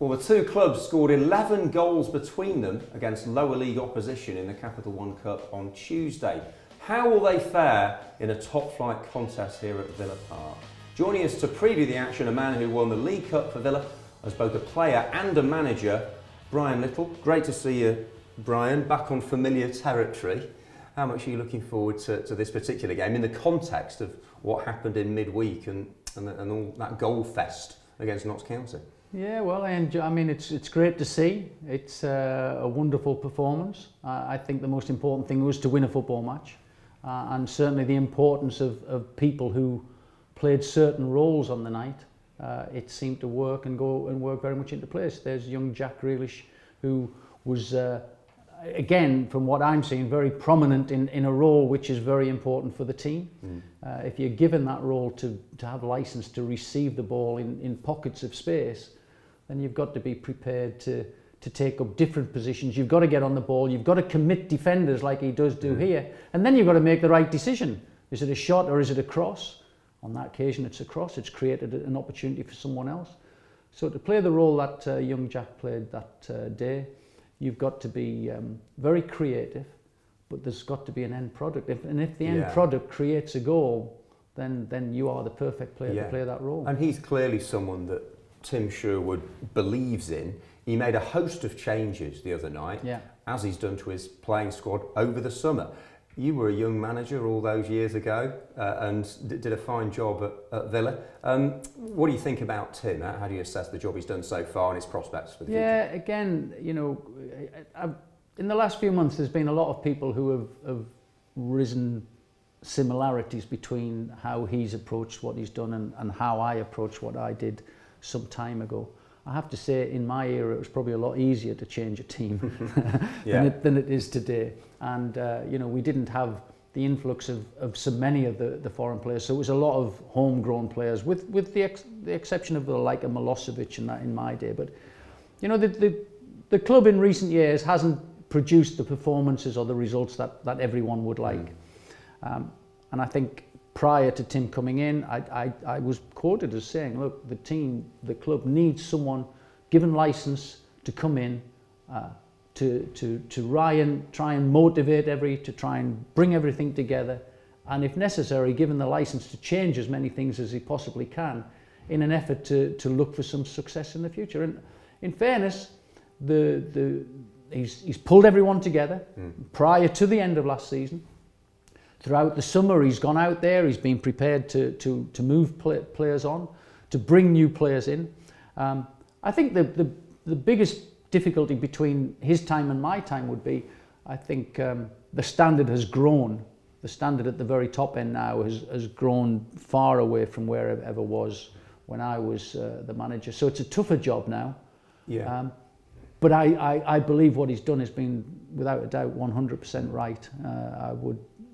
Well, the two clubs scored 11 goals between them against lower league opposition in the Capital One Cup on Tuesday. How will they fare in a top-flight contest here at Villa Park? Joining us to preview the action, a man who won the League Cup for Villa as both a player and a manager, Brian Little. Great to see you, Brian, back on familiar territory. How much are you looking forward to this particular game in the context of what happened in midweek and all that goal fest against Notts County? Yeah, well, I enjoy. I mean, it's great to see. It's a wonderful performance. I think the most important thing was to win a football match, and certainly the importance of people who played certain roles on the night. It seemed to work and work very much into place. There's young Jack Grealish, who was again, from what I'm seeing, very prominent in a role which is very important for the team. If you're given that role to have license to receive the ball in pockets of space, then you've got to be prepared to take up different positions. You've got to get on the ball, you've got to commit defenders like he does do here, and then you've got to make the right decision. Is it a shot or is it a cross? On that occasion it's a cross. It's created an opportunity for someone else. So to play the role that young Jack played that day, you've got to be very creative, but there's got to be an end product. If the end product creates a goal, then you are the perfect player to play that role. And he's clearly someone that Tim Sherwood believes in. He made a host of changes the other night, as he's done to his playing squad over the summer. You were a young manager all those years ago and did a fine job at Villa. What do you think about Tim? How do you assess the job he's done so far and his prospects for the future? Yeah, again, you know, in the last few months there's been a lot of people who have risen similarities between how he's approached what he's done and how I approached what I did some time ago. I have to say, in my era, it was probably a lot easier to change a team than it is today. And you know, we didn't have the influx of so many of the foreign players, so it was a lot of homegrown players, with the exception of like a Milosevic and that in my day. But you know, the club in recent years hasn't produced the performances or the results that everyone would like. And I think prior to Tim coming in, I was quoted as saying, look, the club needs someone given license to come in to try and motivate to try and bring everything together, and if necessary, given the license to change as many things as he possibly can in an effort to look for some success in the future. And in fairness, he's pulled everyone together prior to the end of last season. Throughout the summer, he's gone out there, he's been prepared to move players on, to bring new players in. I think the biggest difficulty between his time and my time would be, I think the standard has grown. The standard at the very top end now has grown far away from where it ever was when I was the manager. So it's a tougher job now. But I believe what he's done has been, without a doubt, 100% right.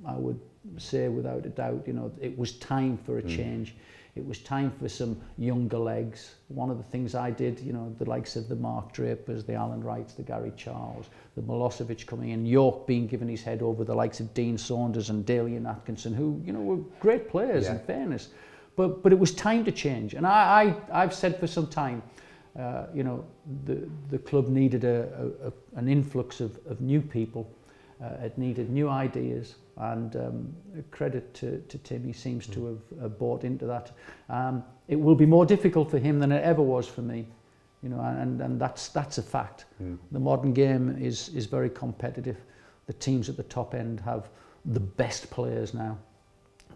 I would say without a doubt, you know, it was time for a change. It was time for some younger legs. One of the things I did, you know, the likes of the Mark Drapers, the Alan Wrights, the Gary Charles, the Milosevic coming in, York being given his head over, the likes of Dean Saunders and Dalian Atkinson, who, you know, were great players in fairness. But it was time to change. And I've said for some time, you know, the club needed an influx of new people. It needed new ideas, and credit to Tim, he seems to have bought into that. It will be more difficult for him than it ever was for me, you know, and that's a fact. The modern game is very competitive. The teams at the top end have the best players now.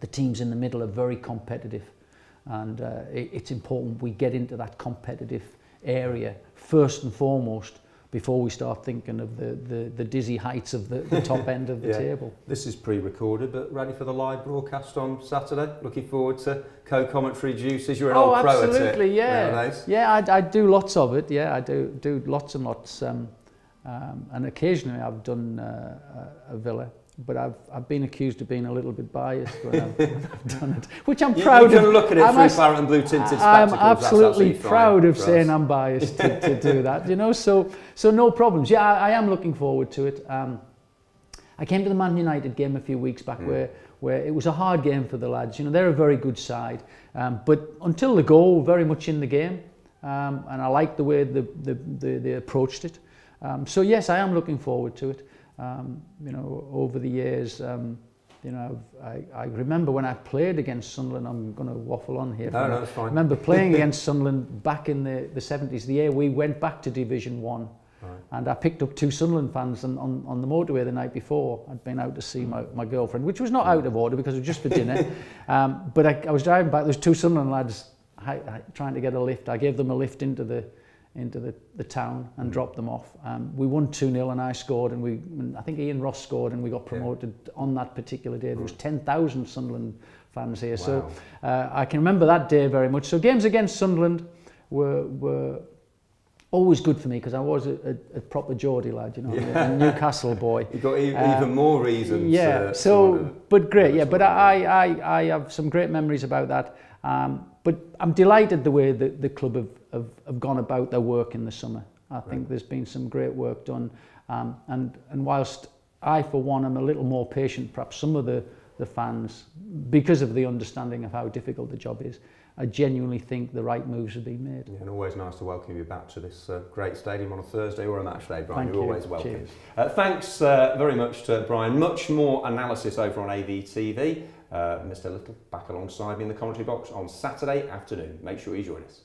The teams in the middle are very competitive, and it's important we get into that competitive area first and foremost, before we start thinking of the dizzy heights of the top end of the table. This is pre-recorded, but ready for the live broadcast on Saturday? Looking forward to co-commentary duties. You're an old pro at it. Absolutely, nowadays. Yeah, I do lots of it. Yeah, I do lots and lots. And occasionally I've done a Villa. But I've been accused of being a little bit biased when I've done it, which I'm proud of. You can look at it through claret and blue tinted spectacles. I'm absolutely proud of saying I'm biased to do that, you know. So no problems. Yeah, I am looking forward to it. I came to the Man United game a few weeks back where it was a hard game for the lads. You know, they're a very good side, but until the goal, very much in the game. and I like the way they approached it. So yes, I am looking forward to it. You know, over the years, you know, I remember when I played against Sunderland. I'm going to waffle on here. No, that's fine. I remember playing against Sunderland back in the 70s, the year we went back to Division 1. Right. And I picked up 2 Sunderland fans on the motorway the night before. I'd been out to see my girlfriend, which was not out of order because it was just for dinner. But I was driving back, there was 2 Sunderland lads trying to get a lift. I gave them a lift into the town and dropped them off. We won 2-0 and I scored, and I think Ian Ross scored, and we got promoted on that particular day. There was 10,000 Sunderland fans here. Wow. So I can remember that day very much. So games against Sunderland were always good for me because I was a proper Geordie lad, you know, a Newcastle boy. You've got even more reasons. Yeah, but great, yeah. But I have some great memories about that. But I'm delighted the way the club have gone about their work in the summer. I think there's been some great work done. And whilst I, for one, am a little more patient, perhaps some of the fans, because of the understanding of how difficult the job is, I genuinely think the right moves have been made. Yeah, and always nice to welcome you back to this great stadium on a Thursday or a match day, Brian. Thank You're you. always welcome. Thanks very much to Brian. Much more analysis over on AVTV. Mr. Little back alongside me in the commentary box on Saturday afternoon. Make sure you join us.